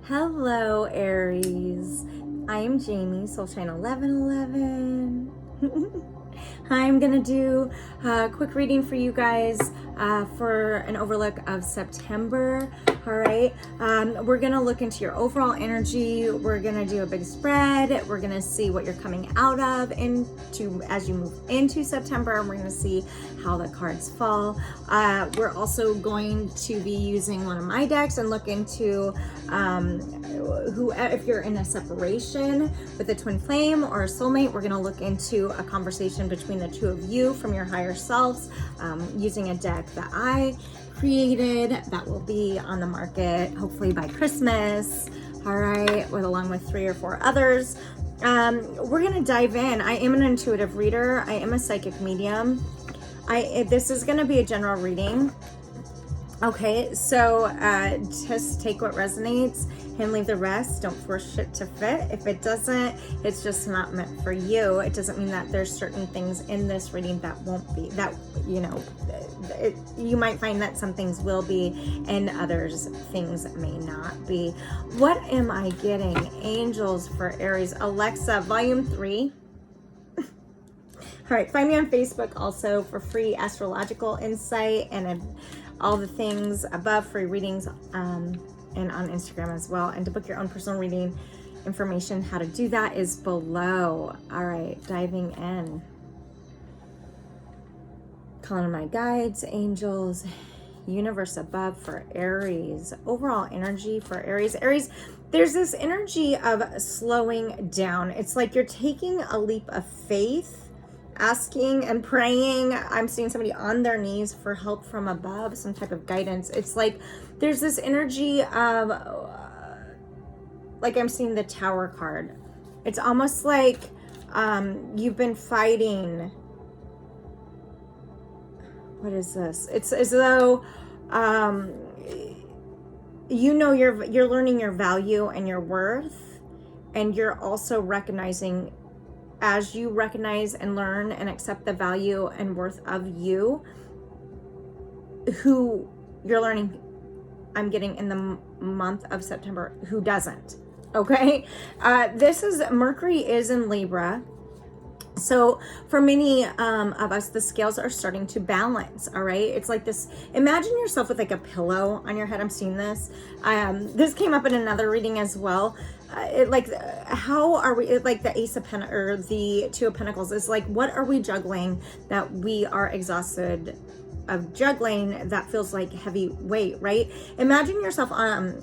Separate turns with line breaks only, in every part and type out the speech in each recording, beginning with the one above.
Hello, Aries. I am Jamie, Soul Train 1111. I'm gonna do a quick reading for you guys for an overlook of September. All right, we're gonna look into your overall energy. We're gonna do a big spread. We're gonna see what you're coming out of into as you move into September. We're gonna see how the cards fall. We're also going to be using one of my decks and look into who, if you're in a separation with a twin flame or a soulmate. We're gonna look into a conversation between the two of you from your higher selves, using a deck that I created that will be on the market hopefully by Christmas. All right, along with 3 or 4 others. We're gonna dive in. I am an intuitive reader. I am a psychic medium. This is gonna be a general reading. Okay, so just take what resonates and leave the rest. Don't force shit to fit. If it doesn't, it's just not meant for you. It doesn't mean that there's certain things in this reading that won't be, that, you know, you might find that some things will be and others things may not be. What am I getting? Angels for Aries. Alexa, volume 3. All right, find me on Facebook also for free astrological insight and all the things above, free readings, and on Instagram as well. And to book your own personal reading information, how to do that is below. All right, diving in. Calling my guides, angels, universe above for Aries. Overall energy for Aries. Aries, there's this energy of slowing down. It's like you're taking a leap of faith, asking and praying. I'm seeing somebody on their knees for help from above, some type of guidance. It's like there's this energy of, like I'm seeing the Tower card. It's almost like you've been fighting. What is this? It's as though you know you're learning your value and your worth, and you're also recognizing, as you recognize and learn and accept the value and worth of you, who you're learning, I'm getting in the month of September, who doesn't. Okay, this is Mercury is in Libra. So for many of us, the scales are starting to balance. All right, it's like this, imagine yourself with like a pillow on your head. I'm seeing this. This came up in another reading as well. How are we, like the Ace of Pentacles or the Two of Pentacles is like, what are we juggling that we are exhausted of juggling, that feels like heavy weight, right? Imagine yourself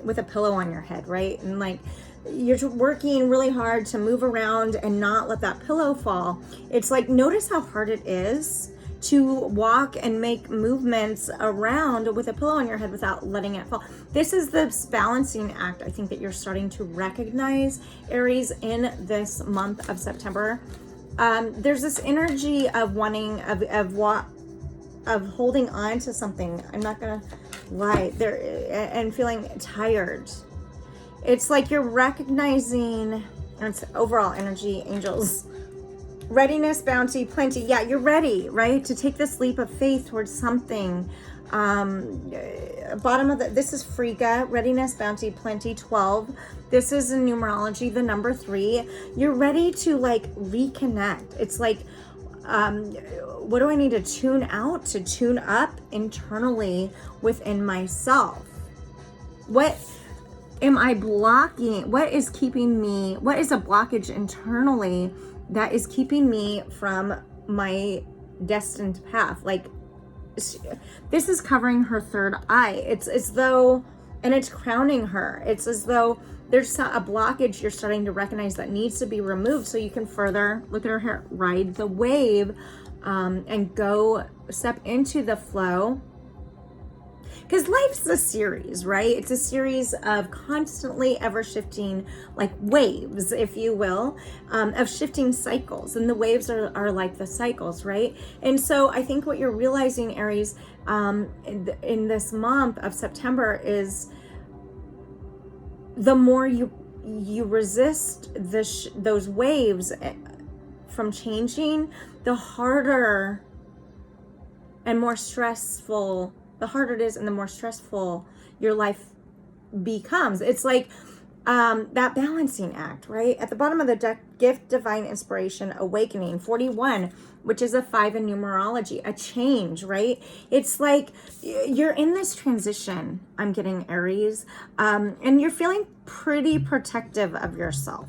with a pillow on your head, right? And like you're working really hard to move around and not let that pillow fall. It's like, notice how hard it is to walk and make movements around with a pillow on your head without letting it fall. This is this balancing act, I think, that you're starting to recognize, Aries, in this month of September. There's this energy of wanting, of holding on to something. I'm not gonna lie, there, and feeling tired. It's like you're recognizing, and it's overall energy, angels. Readiness, bounty, plenty. Yeah, you're ready, right? To take this leap of faith towards something. Bottom of this is Frigga, readiness, bounty, plenty, 12. This is in numerology, the number 3. You're ready to like reconnect. It's like, what do I need to tune out, to tune up internally within myself? What am I blocking? What is keeping me? What is a blockage internally that is keeping me from my destined path? Like, this is covering her third eye. It's as though, and it's crowning her. It's as though there's a blockage you're starting to recognize that needs to be removed so you can further, look at her hair, ride the wave, and go step into the flow. Because life's a series, right? It's a series of constantly ever shifting, like waves, if you will, of shifting cycles. And the waves are like the cycles, right? And so I think what you're realizing, Aries, in this month of September is the more you resist those waves from changing, the harder and more stressful, the harder it is and the more stressful your life becomes. It's like that balancing act, right? At the bottom of the deck, gift, divine inspiration, awakening, 41, which is a 5 in numerology, a change, right? It's like you're in this transition, I'm getting Aries, and you're feeling pretty protective of yourself.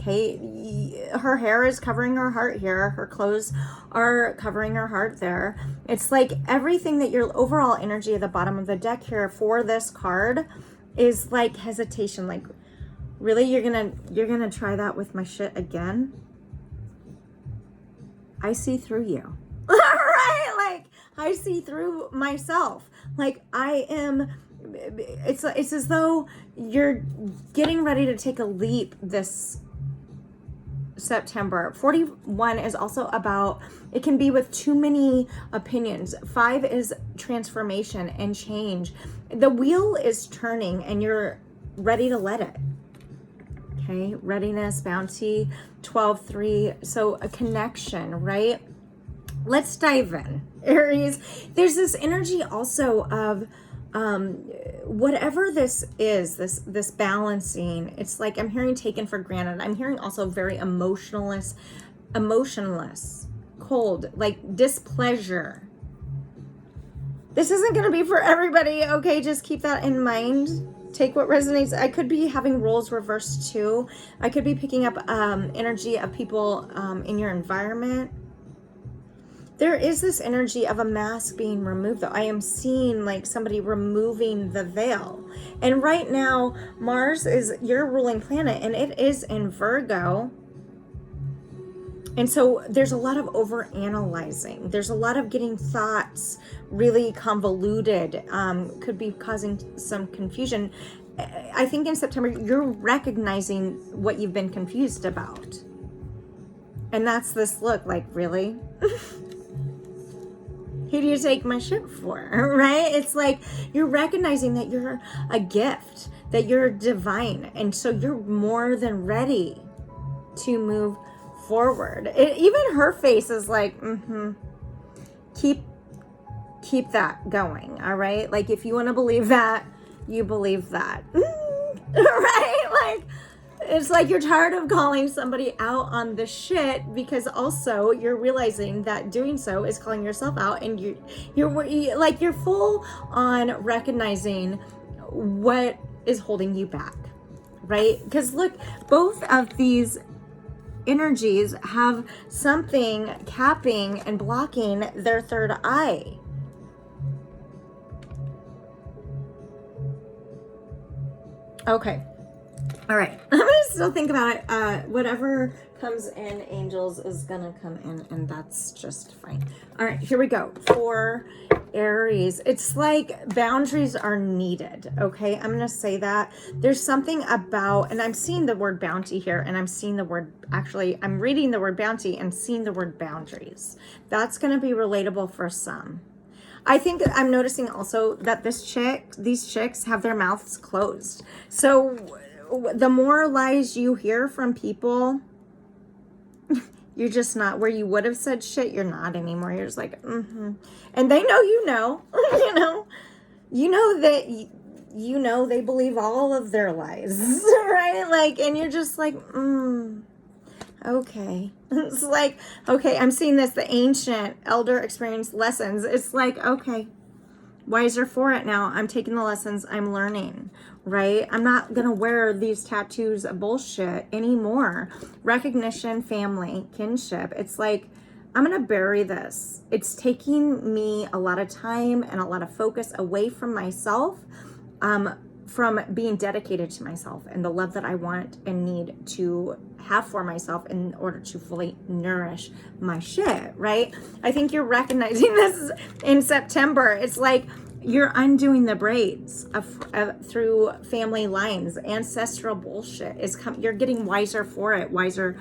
Okay, her hair is covering her heart here. Her clothes are covering her heart there. It's like everything that your overall energy at the bottom of the deck here for this card is like hesitation, like, really, you're gonna try that with my shit again? I see through you. Right? Like, I see through myself. Like, it's as though you're getting ready to take a leap this September. 41 is also about, it can be with too many opinions. 5 is transformation and change. The wheel is turning and you're ready to let it. Okay, readiness, bounty, 12-3. So a connection, right? Let's dive in, Aries. There's this energy also of whatever this is, this balancing. It's like I'm hearing taken for granted. I'm hearing also very emotionless, cold, like displeasure. This isn't going to be for everybody, okay? Just keep that in mind. Take what resonates. I could be having roles reversed too. I could be picking up energy of people in your environment. There is this energy of a mask being removed though. I am seeing like somebody removing the veil. And right now, Mars is your ruling planet and it is in Virgo. And so there's a lot of over-analyzing. There's a lot of getting thoughts really convoluted, could be causing some confusion. I think in September, you're recognizing what you've been confused about. And that's this look like, really? Who do you take my shit for, right? It's like you're recognizing that you're a gift, that you're divine. And so you're more than ready to move forward. Even her face is like, keep that going. All right, like if you want to believe that, you believe that. Right? Like it's like you're tired of calling somebody out on the shit, because also you're realizing that doing so is calling yourself out, and you're full on recognizing what is holding you back, right? Because look, both of these energies have something capping and blocking their third eye. Okay. All right. I'm going to still think about it. Whatever comes in, angels, is going to come in, and that's just fine. All right. Here we go. For Aries, it's like boundaries are needed. Okay. I'm going to say that. There's something about, and I'm seeing the word bounty here, and I'm seeing the word, actually, I'm reading the word bounty and seeing the word boundaries. That's going to be relatable for some. I think I'm noticing also that these chicks have their mouths closed. So the more lies you hear from people, you're just not where you would have said shit. You're not anymore. You're just like, and they know, you know that, they believe all of their lies, right? Like, and you're just like, okay. It's like, okay, I'm seeing this, the ancient elder experience lessons. It's like, okay, wiser for it now. I'm taking the lessons, I'm learning, right? I'm not going to wear these tattoos of bullshit anymore. Recognition, family, kinship. It's like, I'm going to bury this. It's taking me a lot of time and a lot of focus away from myself, from being dedicated to myself and the love that I want and need to have for myself in order to fully nourish my shit, right? I think you're recognizing this in September. It's like you're undoing the braids through family lines. Ancestral bullshit is you're getting wiser for it, wiser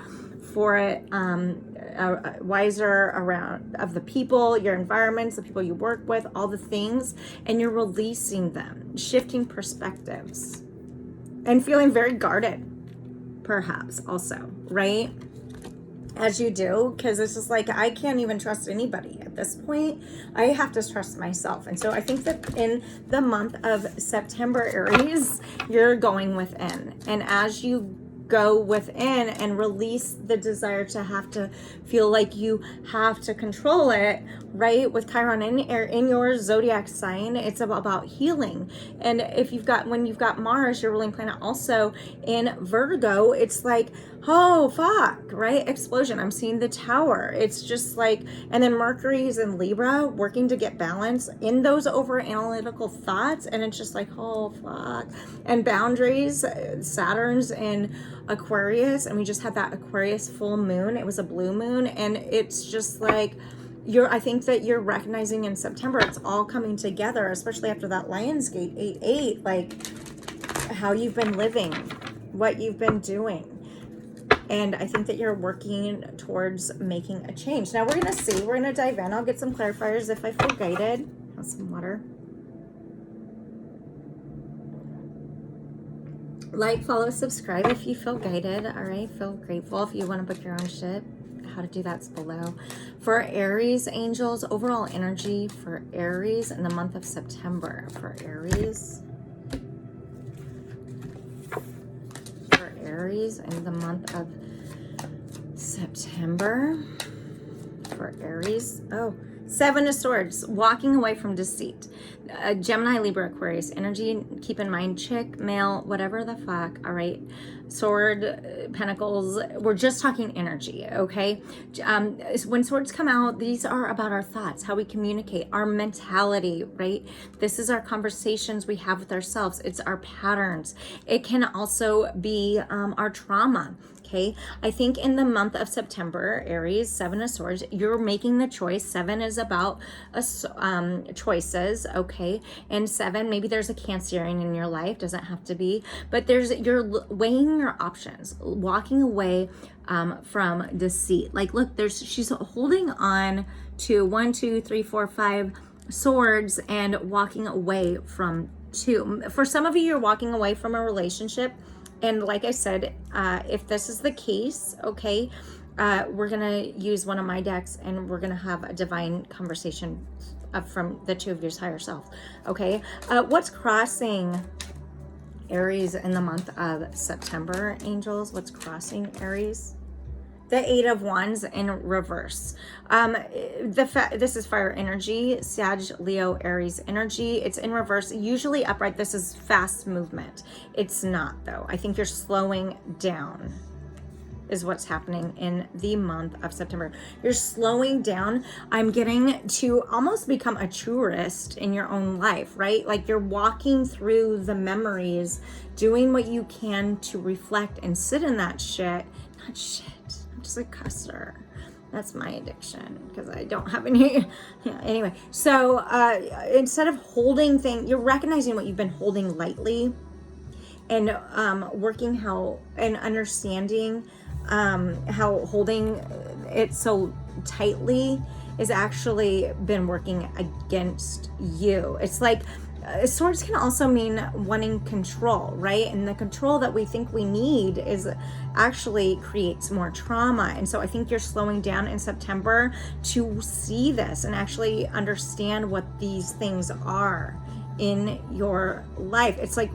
around of the people, your environments, the people you work with, all the things, and you're releasing them, shifting perspectives, and feeling very guarded, perhaps also, right? as you do, because it's just like, I can't even trust anybody at this point. I have to trust myself. And so I think that in the month of September, Aries, you're going within. And as you go within and release the desire to have to feel like you have to control it, right? With Chiron in your zodiac sign, it's about healing. And if you've got, when you've got Mars, your ruling planet, also in Virgo, it's like, oh fuck, right? Explosion. I'm seeing the Tower. It's just like, and then Mercury is in Libra, working to get balance in those over analytical thoughts, and it's just like, oh fuck. And boundaries. Saturn's in Aquarius, and we just had that Aquarius full moon. It was a blue moon, and it's just like, I think that you're recognizing in September, it's all coming together, especially after that Lionsgate 8-8, like how you've been living, what you've been doing. And I think that you're working towards making a change. Now we're going to see, we're going to dive in. I'll get some clarifiers if I feel guided. Have some water. Like, follow, subscribe if you feel guided. All right. Feel grateful. If you want to book your own shit, how to do that's below. For Aries angels, overall energy for Aries in the month of September. For Aries in the month of September. For Aries. Oh, Seven of Swords, walking away from deceit. Gemini, Libra, Aquarius energy. Keep in mind, chick, male, whatever the fuck. All right. Sword, Pentacles. We're just talking energy, okay? When swords come out, these are about our thoughts, how we communicate, our mentality, right? This is our conversations we have with ourselves. It's our patterns. It can also be our trauma. Okay, I think in the month of September, Aries, Seven of Swords, you're making the choice. Seven is about choices, okay? And seven, maybe there's a Cancerian in your life, doesn't have to be, but you're weighing your options, walking away from deceit. Like, look, she's holding on to 1, 2, 3, 4, 5 swords and walking away from 2. For some of you, you're walking away from a relationship. And like I said, if this is the case, okay, we're going to use one of my decks and we're going to have a divine conversation from the 2 of your higher self, okay? What's crossing Aries in the month of September, angels? What's crossing Aries? The 8 of Wands in reverse. This is fire energy, Sag, Leo, Aries energy. It's in reverse, usually upright. This is fast movement. It's not, though. I think you're slowing down is what's happening in the month of September. You're slowing down. I'm getting to almost become a tourist in your own life, right? Like, you're walking through the memories, doing what you can to reflect and sit in that shit. Not shit. Just like custard. That's my addiction because I don't have any. Yeah, anyway, so instead of holding things, you're recognizing what you've been holding lightly, and working how and understanding how holding it so tightly is actually been working against you. It's like swords can also mean wanting control, right? And the control that we think we need is actually creates more trauma. And so I think you're slowing down in September to see this and actually understand what these things are in your life. It's like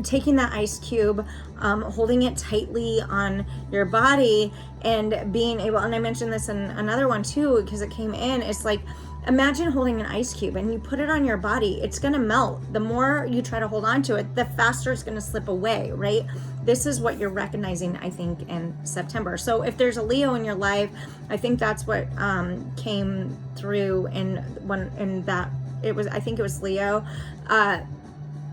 taking that ice cube, holding it tightly on your body and being able, and I mentioned this in another one too, because it came in, it's like, imagine holding an ice cube and you put it on your body, it's going to melt. The more you try to hold on to it, the faster it's going to slip away, right? This is what you're recognizing, I think, in September. So if there's a Leo in your life, I think that's what came through in that it was, I think it was Leo.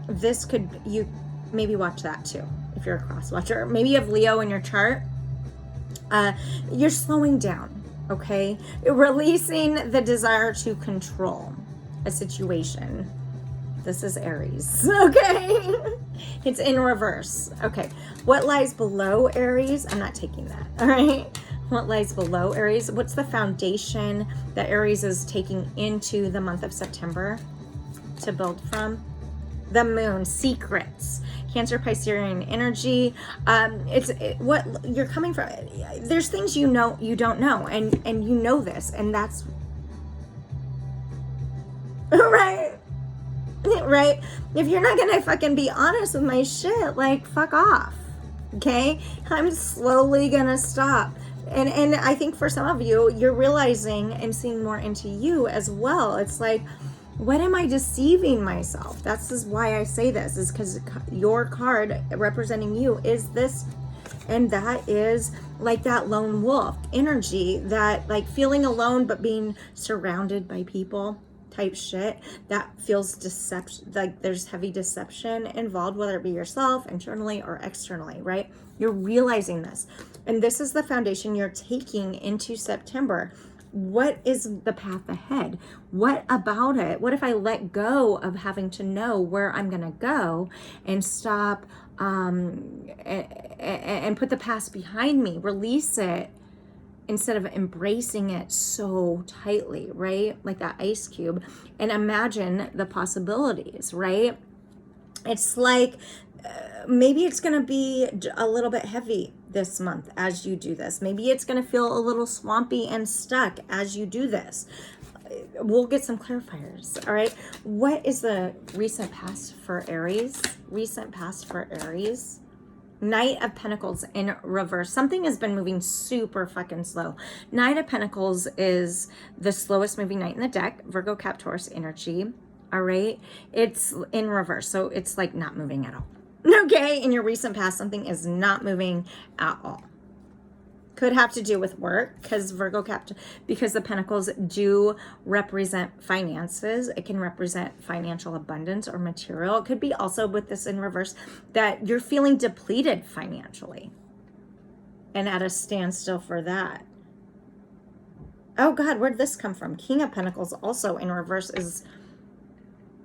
This could, you maybe watch that too if you're a cross watcher. Maybe you have Leo in your chart. You're slowing down. Okay, releasing the desire to control a situation. This is Aries. Okay, it's in reverse. Okay, what lies below Aries? I'm not taking that. All right, what lies below Aries? What's the foundation that Aries is taking into the month of September to build from? The moon, secrets. Cancer, Piscean energy. What you're coming from. There's things you know you don't know, and you know this, and that's right. Right? If you're not gonna fucking be honest with my shit, like, fuck off. Okay? I'm slowly gonna stop. And I think for some of you, you're realizing and seeing more into you as well. It's like, what am I deceiving myself? That's just why I say this, is because your card representing you is this. And that is like that lone wolf energy, that like feeling alone but being surrounded by people type shit. That feels deception, like there's heavy deception involved, whether it be yourself internally or externally, right? You're realizing this, and this is the foundation you're taking into September. What is the path ahead? What about it? What if I let go of having to know where I'm gonna go and stop and put the past behind me, release it, instead of embracing it so tightly, right? Like that ice cube, and imagine the possibilities, right? It's like maybe it's going to be a little bit heavy this month as you do this. Maybe it's going to feel a little swampy and stuck as you do this. We'll get some clarifiers, all right? What is the recent past for Aries? Recent past for Aries. Knight of Pentacles in reverse. Something has been moving super fucking slow. Knight of Pentacles is the slowest moving knight in the deck. Virgo, Cap, Taurus energy. All right. It's in reverse. So it's like not moving at all. Okay. In your recent past, something is not moving at all. Could have to do with work, because Virgo, Cap, because the Pentacles do represent finances. It can represent financial abundance or material. It could be also, with this in reverse, that you're feeling depleted financially and at a standstill for that. Oh God, where'd this come from? King of Pentacles also in reverse is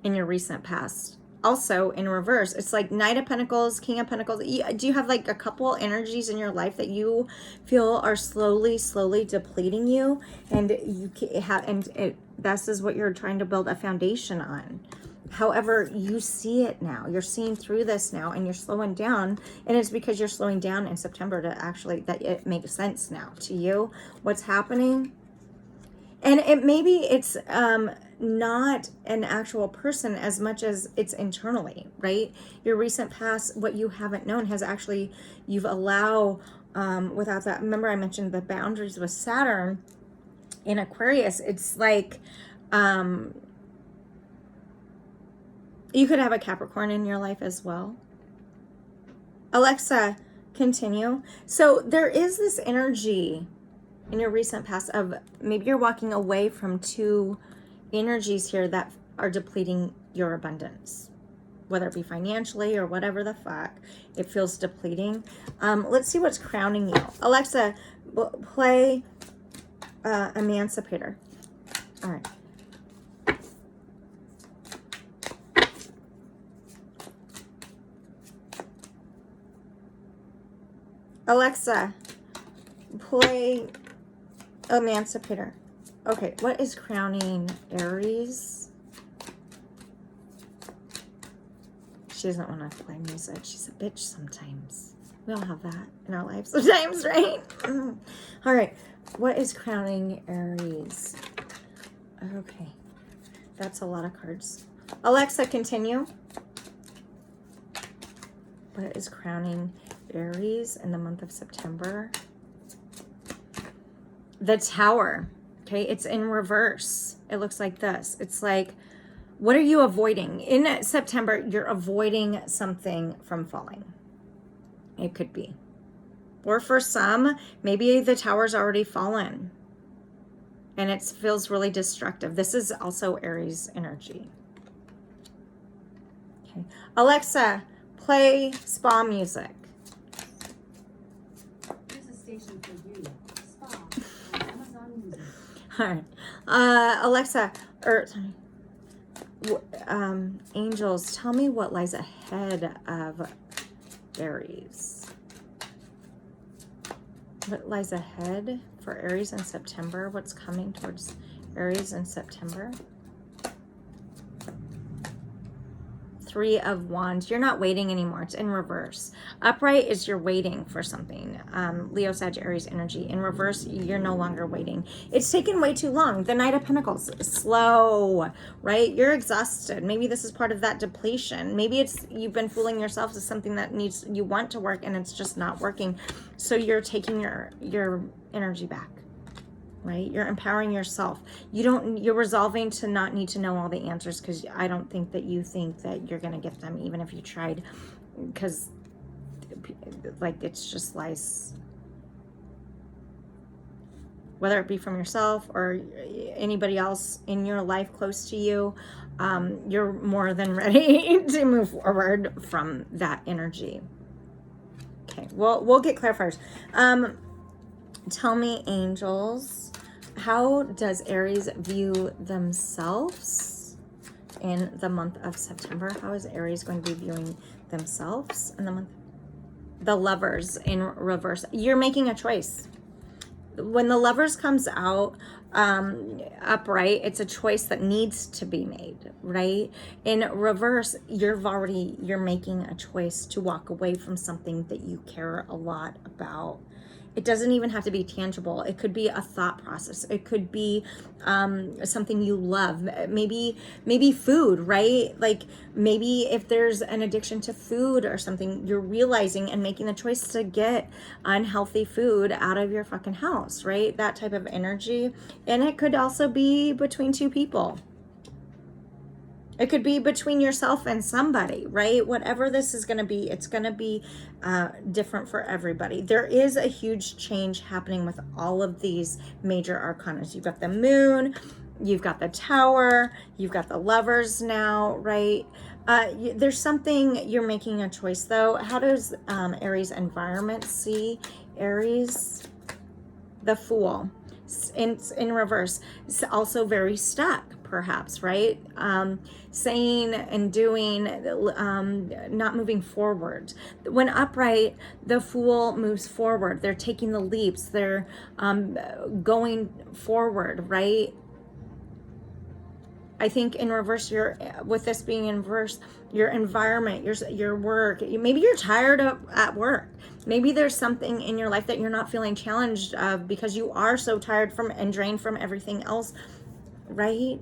in your recent past. Also in reverse, it's like Knight of Pentacles, King of Pentacles. Do you have like a couple energies in your life that you feel are slowly depleting you, and you have, and this is what you're trying to build a foundation on? However, you see it now. You're seeing through this now, and you're slowing down, and it's because you're slowing down in September to actually, that it makes sense now to you what's happening. And maybe it's not an actual person as much as it's internally, right? Your recent past, what you haven't known, has actually, you've allowed, without that, remember I mentioned the boundaries with Saturn in Aquarius. It's like, you could have a Capricorn in your life as well. Alexa, continue. So there is this energy in your recent past of maybe you're walking away from two energies here that are depleting your abundance, whether it be financially or whatever the fuck. It feels depleting. Let's see what's crowning you. Alexa, play Emancipator. All right. Alexa, play Emancipator. Okay, what is crowning Aries? She doesn't want to play music. She's a bitch sometimes. We all have that in our lives sometimes, right? All right, what is crowning Aries? Okay, that's a lot of cards. Alexa, continue. What is crowning Aries in the month of September? The Tower. Okay, it's in reverse. It looks like this. It's like, what are you avoiding? In September, you're avoiding something from falling. It could be. Or for some, maybe the tower's already fallen and it feels really destructive. This is also Aries energy. Okay. Alexa, play spa music.
Here's a station for you. Spa on Amazon Music.
All right. Alexa, angels, tell me what lies ahead of Aries. What lies ahead for Aries in September? What's coming towards Aries in September? Three of Wands. You're not waiting anymore. It's in reverse. Upright is you're waiting for something. Leo, Sag, Aries energy. In reverse, you're no longer waiting. It's taken way too long. The Knight of Pentacles is slow, right? You're exhausted. Maybe this is part of that depletion. Maybe it's you've been fooling yourself as something that you want to work and it's just not working. So you're taking your energy back. Right? You're empowering yourself. You're resolving to not need to know all the answers, because I don't think that you think that you're going to get them, even if you tried, because like it's just lies. Whether it be from yourself or anybody else in your life close to you, you're more than ready to move forward from that energy. Okay, well, we'll get clarifiers. Tell me, angels, how does Aries view themselves in the month of September? How is Aries going to be viewing themselves in the month? The Lovers in reverse. You're making a choice. When the Lovers comes out upright, it's a choice that needs to be made, right? In reverse, you're making a choice to walk away from something that you care a lot about. It doesn't even have to be tangible. It could be a thought process. It could be something you love. Maybe food, right? Like maybe if there's an addiction to food or something, you're realizing and making the choice to get unhealthy food out of your fucking house, right? That type of energy. And it could also be between two people. It could be between yourself and somebody, right? Whatever this is going to be, it's going to be different for everybody. There is a huge change happening with all of these major arcana. You've got the Moon, you've got the Tower, you've got the Lovers now, right? There's something, you're making a choice though. How does Aries environment see Aries? The Fool. In reverse. It's also very stuck, perhaps, right? Saying and doing, not moving forward. When upright, the Fool moves forward. They're taking the leaps. They're going forward, right? I think in reverse, with this being in reverse, your environment, your work, maybe you're tired at work. Maybe there's something in your life that you're not feeling challenged of because you are so tired from and drained from everything else, right?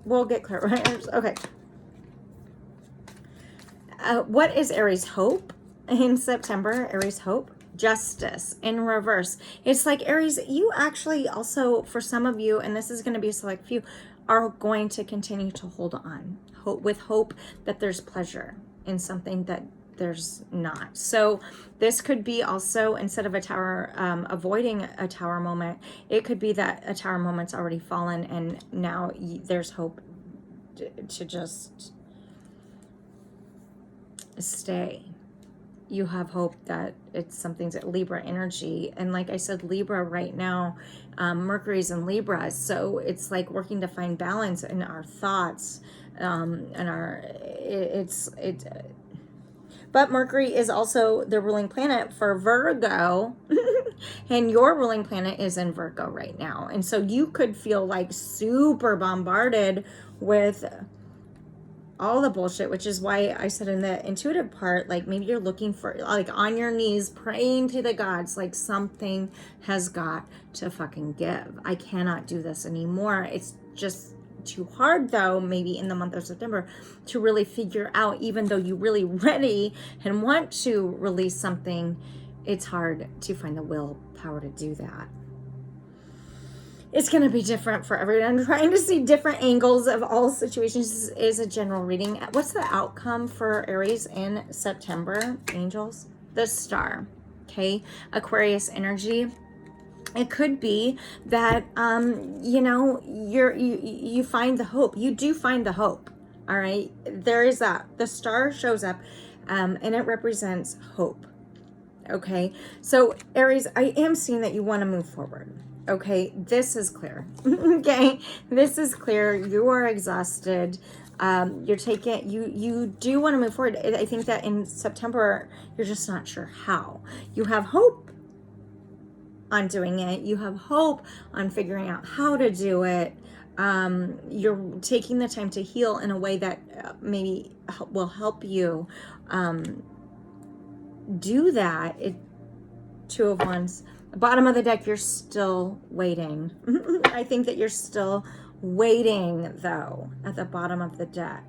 We'll get clear. Okay. What is Aries' hope in September? Aries' hope? Justice in reverse. It's like Aries, you actually also, for some of you, and this is going to be a select few, are going to continue to hold on with hope that there's pleasure in something that there's not. So this could be also, instead of a tower, avoiding a tower moment, it could be that a tower moment's already fallen and now there's hope to just stay. You have hope that it's something's at Libra energy. And like I said, Libra right now, Mercury's in Libra. So it's like working to find balance in our thoughts, but Mercury is also the ruling planet for Virgo. And your ruling planet is in Virgo right now. And so you could feel like super bombarded with all the bullshit, which is why I said in the intuitive part, like maybe you're looking for, like on your knees, praying to the gods, like something has got to fucking give. I cannot do this anymore. It's just too hard though, maybe in the month of September, to really figure out, even though you're really ready and want to release something, it's hard to find the willpower to do that. It's going to be different for everyone. I'm trying to see different angles of all situations. This is a general reading. What's the outcome for Aries in September, angels? The Star. Okay. Aquarius energy. It could be that, you find the hope. You do find the hope. All right. There is that. The Star shows up, and it represents hope. Okay. So Aries, I am seeing that you want to move forward. Okay, this is clear. Okay, this is clear. You are exhausted. You do want to move forward. I think that in September, you're just not sure how. You have hope on doing it. You have hope on figuring out how to do it. You're taking the time to heal in a way that maybe will help you do that. Two of Wands. Bottom of the deck, you're still waiting. I think that you're still waiting, though, at the bottom of the deck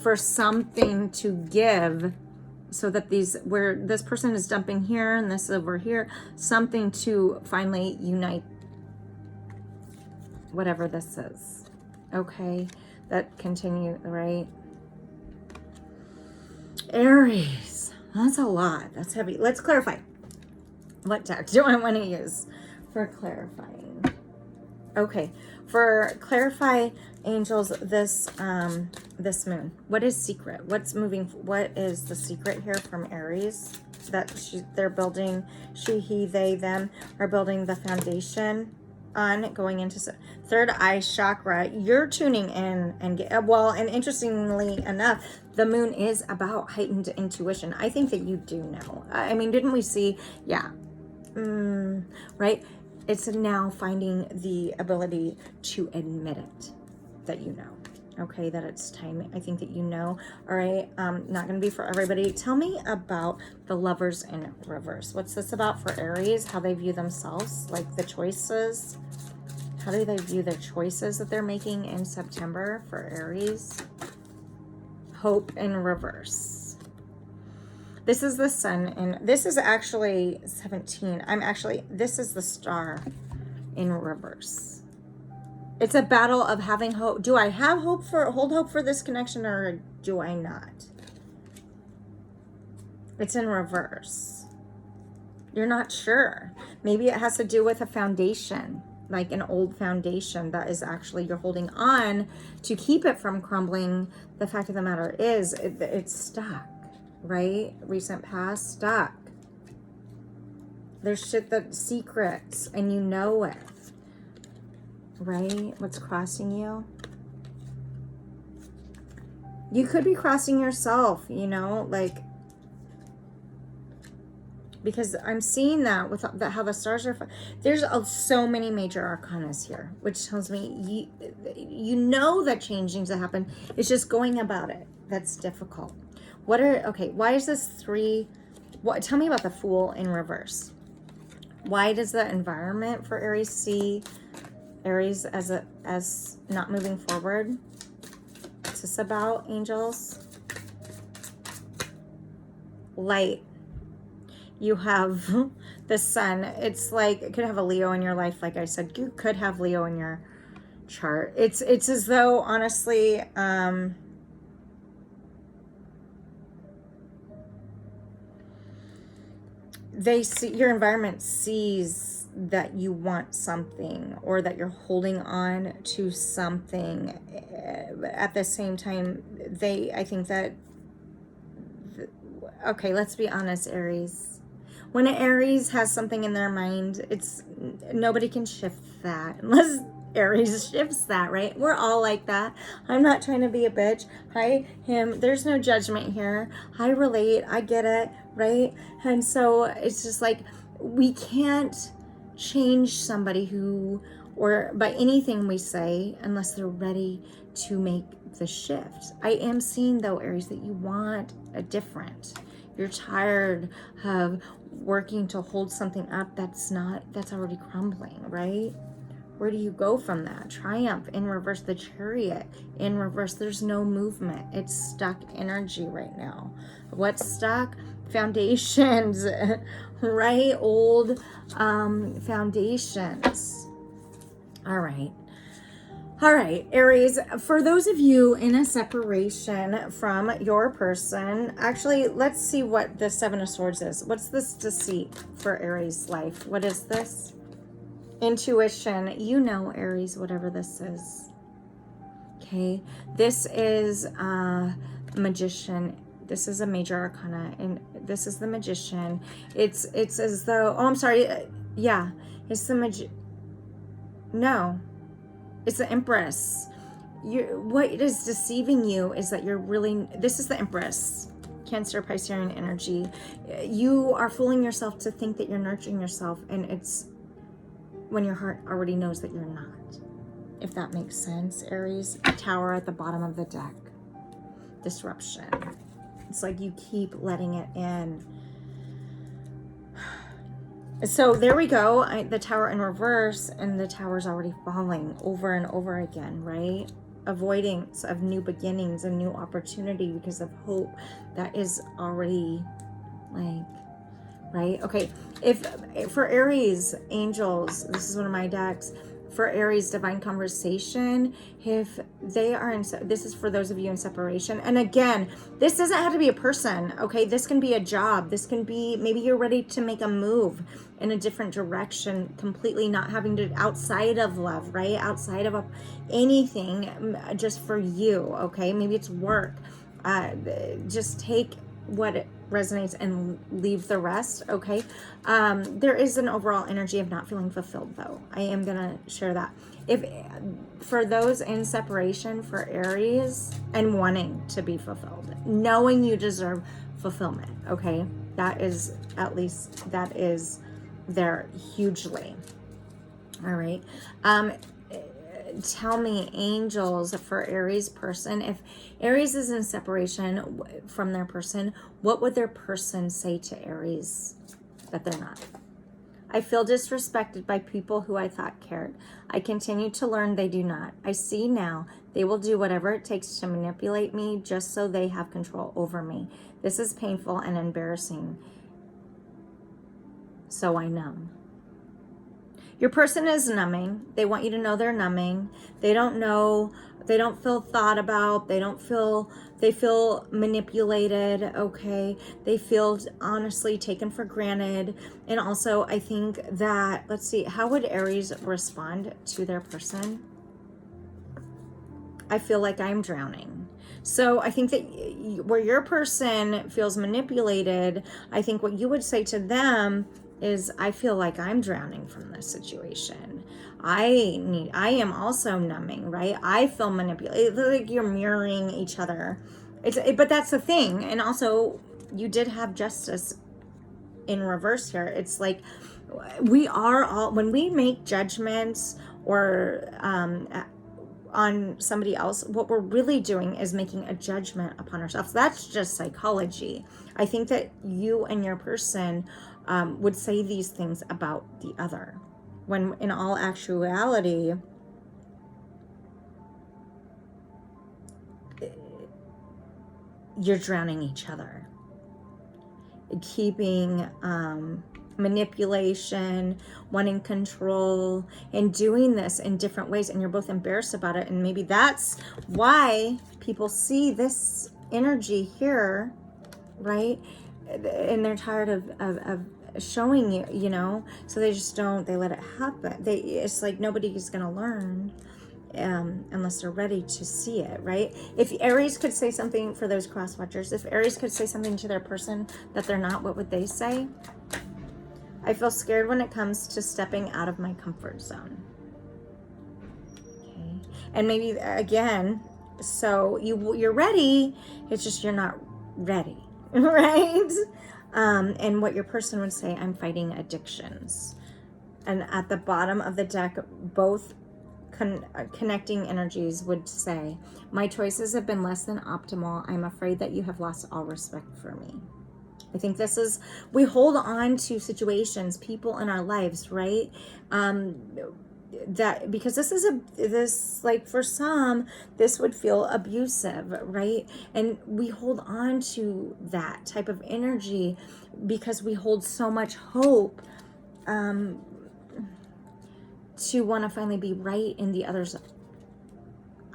for something to give, so that where this person is dumping here and this over here, something to finally unite whatever this is. Okay, that continue, right? Aries, that's a lot. That's heavy. Let's clarify. What deck do I want to use for clarifying? Okay, for clarify, angels, this moon. What is secret? What's moving? What is the secret here from Aries that they're building? She, he, they, them are building the foundation on, going into third eye chakra. You're tuning in and and interestingly enough, the moon is about heightened intuition. I think that you do know. I mean, didn't we see? Yeah. Right? It's now finding the ability to admit it, that you know. Okay, that it's time. I think that you know. All right, not going to be for everybody. Tell me about the Lovers in reverse. What's this about for Aries? How they view themselves, like the choices. How do they view their choices that they're making in September for Aries? Hope in reverse. This is the Sun, and this is actually 17. This is the Star in reverse. It's a battle of having hope. Do I have hope hold hope for this connection, or do I not? It's in reverse. You're not sure. Maybe it has to do with a foundation, like an old foundation that is actually you're holding on to keep it from crumbling. The fact of the matter is it's stuck, right? Recent past, stuck. There's shit that's secrets and you know it, right? What's crossing you? You could be crossing yourself, you know, like, because I'm seeing that with how the stars are. There's so many major arcanas here, which tells me you know that changing's to happen. It's just going about it that's difficult. Okay, why is this 3? Tell me about the Fool in reverse. Why does the environment for Aries see Aries as not moving forward? What's this about, angels? Light. You have the Sun. It's like, it could have a Leo in your life. Like I said, you could have Leo in your chart. It's as though, honestly, your environment sees that you want something, or that you're holding on to something. At the same time, I think that, okay, let's be honest, Aries. When an Aries has something in their mind, nobody can shift that unless Aries shifts that, right? We're all like that. I'm not trying to be a bitch. Hi, him. There's no judgment here. I relate. I get it, right? And so it's just like, we can't change somebody or by anything we say, unless they're ready to make the shift. I am seeing, though, Aries, that you want a different. You're tired of working to hold something up that's already crumbling, right? Where do you go from that? Triumph in reverse, the Chariot in reverse. There's no movement. It's stuck energy right now. What's stuck? Foundations, right? Old foundations. All right. All right, Aries, for those of you in a separation from your person, actually, let's see what the 7 of Swords is. What's this deceit for Aries' life? What is this? Intuition. You know, Aries, whatever this is. Okay, this is Magician. This is a major arcana, and this is the Magician. It's as though, oh, I'm sorry. Yeah, it's the No. It's the Empress. What is deceiving you is that this is the Empress. Cancer, Piscean energy. You are fooling yourself to think that you're nurturing yourself, and it's when your heart already knows that you're not. if that makes sense, Aries. Tower at the bottom of the deck. Disruption. It's like you keep letting it in. So there we go. The Tower in reverse, and the Tower's already falling over and over again, right? Avoidance of new beginnings and new opportunity because of hope that is already like, right? Okay, if for Aries, angels, this is one of my decks. For Aries, divine conversation, if they are in, this is for those of you in separation. And again, this doesn't have to be a person, okay? This can be a job. This can be, maybe you're ready to make a move in a different direction, completely not having to, outside of love, right? Outside of anything, just for you, okay? Maybe it's work. Just take what it resonates and leave the rest, okay? There is an overall energy of not feeling fulfilled, though. I am gonna share that. If for those in separation, for Aries, and wanting to be fulfilled, knowing you deserve fulfillment, okay? That is, at least that is there hugely. All right. Tell me, angels, for Aries person, if Aries is in separation from their person, what would their person say to Aries that they're not? I feel disrespected by people who I thought cared. I continue to learn they do not. I see now they will do whatever it takes to manipulate me just so they have control over me. This is painful and embarrassing. So I numb. Your person is numbing. They want you to know they're numbing. They don't know, they don't feel thought about, they feel manipulated, okay? They feel honestly taken for granted. And also, I think that, let's see, how would Aries respond to their person? I feel like I'm drowning. So I think that where your person feels manipulated, I think what you would say to them is, I feel like I'm drowning from this situation. I am also numbing, right? I feel manipulated. Like you're mirroring each other. But that's the thing. And also, you did have justice in reverse here. It's like we are all, when we make judgments or on somebody else, what we're really doing is making a judgment upon ourselves. That's just psychology. I think that you and your person would say these things about the other, when in all actuality, you're drowning each other. Keeping manipulation, wanting control, and doing this in different ways, and you're both embarrassed about it. And maybe that's why people see this energy here, right? And they're tired of showing you, you know, so they just don't, they let it happen. It's like nobody's gonna learn unless they're ready to see it, right? If Aries could say something, for those cross watchers, if Aries could say something to their person that they're not, what would they say? I feel scared when it comes to stepping out of my comfort zone. Okay. And maybe again, so you're ready, it's just you're not ready, right? And what your person would say, I'm fighting addictions. And at the bottom of the deck, both connecting energies would say, my choices have been less than optimal. I'm afraid that you have lost all respect for me. I think this is, we hold on to situations, people in our lives, right? That because this like for some, this would feel abusive, right? And we hold on to that type of energy because we hold so much hope to want to finally be right in the other's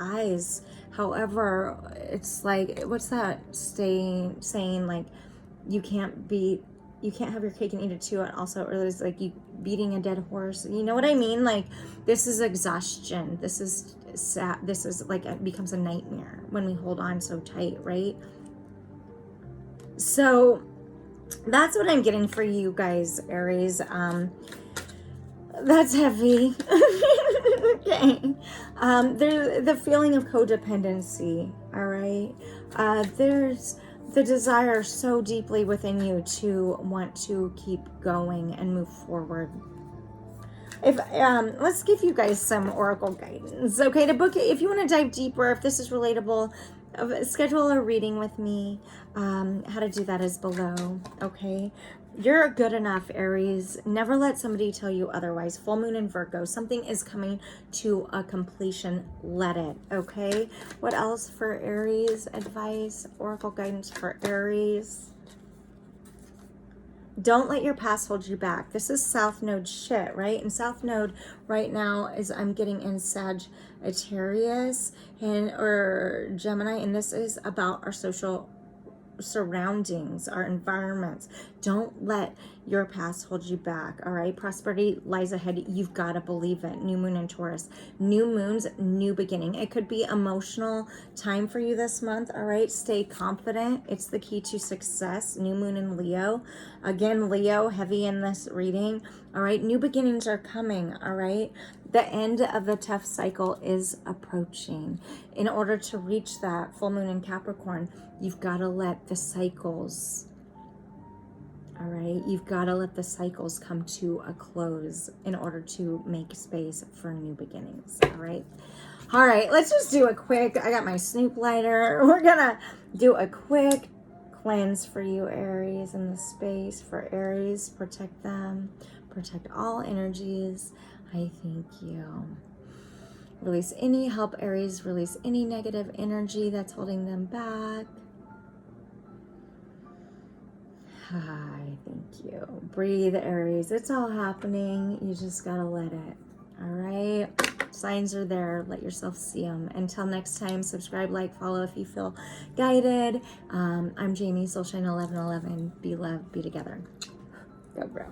eyes. However, it's like, what's that saying, like, you can't have your cake and eat it too. And also, or there's like you beating a dead horse. You know what I mean? Like, this is exhaustion. This is sad. This is like, it becomes a nightmare when we hold on so tight, right? So that's what I'm getting for you guys, Aries. That's heavy. Okay. There's the feeling of codependency, all right? There's the desire so deeply within you to want to keep going and move forward. If let's give you guys some oracle guidance, okay? To book it, if you want to dive deeper, if this is relatable, schedule a reading with me. How to do that is below, okay? You're good enough, Aries. Never let somebody tell you otherwise. Full moon in Virgo. Something is coming to a completion. Let it, okay? What else for Aries? Advice, oracle guidance for Aries. Don't let your past hold you back. This is South Node shit, right? And South Node right now is I'm getting in Sagittarius or Gemini, and this is about our social surroundings, our environments. Don't let your past hold you back, all right? Prosperity lies ahead. You've got to believe it. New moon in Taurus. New moons, new beginning. It could be emotional time for you this month, all right? Stay confident. It's the key to success. New moon in Leo. Again, Leo, heavy in this reading, all right? New beginnings are coming, all right? The end of the tough cycle is approaching. In order to reach that full moon in Capricorn, you've got to let the cycles, all right? You've got to let the cycles come to a close in order to make space for new beginnings, all right? All right, let's just do a quick, I got my Snoop lighter. We're going to do a quick cleanse for you, Aries, in the space. For Aries, protect them, protect all energies. I thank you. Release any, help Aries release any negative energy that's holding them back. Hi, thank you. Breathe, Aries. It's all happening. You just gotta let it. All right. Signs are there. Let yourself see them. Until next time, subscribe, like, follow if you feel guided. I'm Jamie, Soulshine 1111. Be loved, be together. Go, bro.